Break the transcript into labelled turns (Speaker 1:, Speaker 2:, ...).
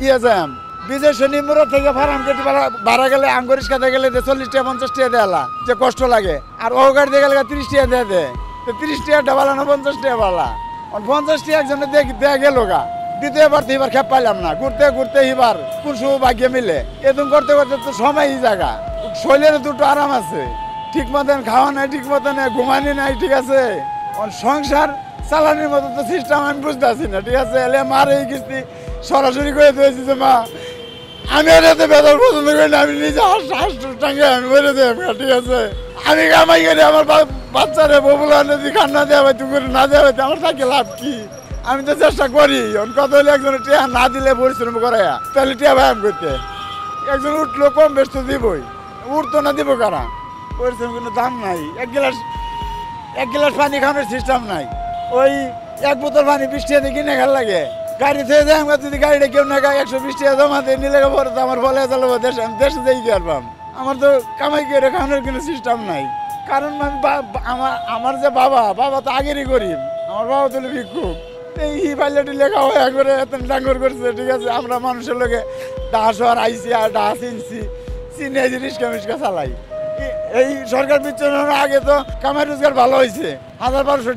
Speaker 1: যাম বিজয় শনি মুড়া থেকে ফার্ম কেটে ভাড়া গেলে আঙ্গুরিশ খাতে গেলে 40 টাকা 50 টাকা দেয়ালা যে কষ্ট লাগে আর ও গাড়ি দিয়ে গেলে 30 টাকা দিয়ে দেয় তো 30 টাকা ডাবালা না 50 টাকা বালা 50 টাকা একজনে দেয়া গেল গা দ্বিতীয়বার তো এবার খেপ পাইলাম না ঘুরতে ঘুরতে এবার কোন সৌভাগ্য মিলে এরকম করতে করতে তো সময়ই জায়গা শরীরের দুটো আরাম আছে ঠিক মতন খাওয়া নাই ঠিক মতন ঘুমানি নাই ঠিক আছে সংসার চালানির মতো তো সিস্টেম আমি বুঝতে পারছি না ঠিক আছে এলে মার এই কিস্তি সরাসরি করে দিয়েছি যে মা আমি এতে বেতন পছন্দ করি না আমি নিজে হাসটাঙ্গে আমি বলে দেব ঠিক আছে আমি কামাই করি আমার বাচ্চারে ববুলা যদি খান্না দেওয়া হয় তুমি করে না দেওয়া হয় আমার থাকে লাভ কি আমি তো চেষ্টা করি কত হলে একজন টিয়া না দিলে পরিশ্রম করাইয়া তাহলে টিয়া ব্যায়াম করতে একজন উঠলো কম বেশ তো দিবই উঠতো না দিব কারা পরিশ্রম কোনো দাম নাই এক গ্লাস পানি খাওয়ানোর সিস্টেম নাই ওই এক বোতল পানি 20 টাকা দিয়ে কিনে খেল লাগে গাড়ি থেকে যাই আমরা যদি গাড়িটা কেউ না খায় 120 টাকা জমা দিয়ে নিলে পরে তো আমার বলে চালাবো দেশে আমি দেশে যাই কি পারবাম আমার তো কামাই করে খাওয়ানোর কোনো সিস্টেম নাই কারণ আমি আমার যে বাবা তো আগেরই গরিব আমার বাবা তো ভিক্ষুক এই পাইলেটি লেখা হয় একবারে এত ডাঙ্গর করছে ঠিক আছে আমরা মানুষের লোকে ডাস আর আইসি আর ডাস চিনি আইসি রিক্সা মিস্কা চালাই এই সরকার বিচ্ছন্ন আগে তো কামাই রোজগার ভালো হয়েছে 1000-1200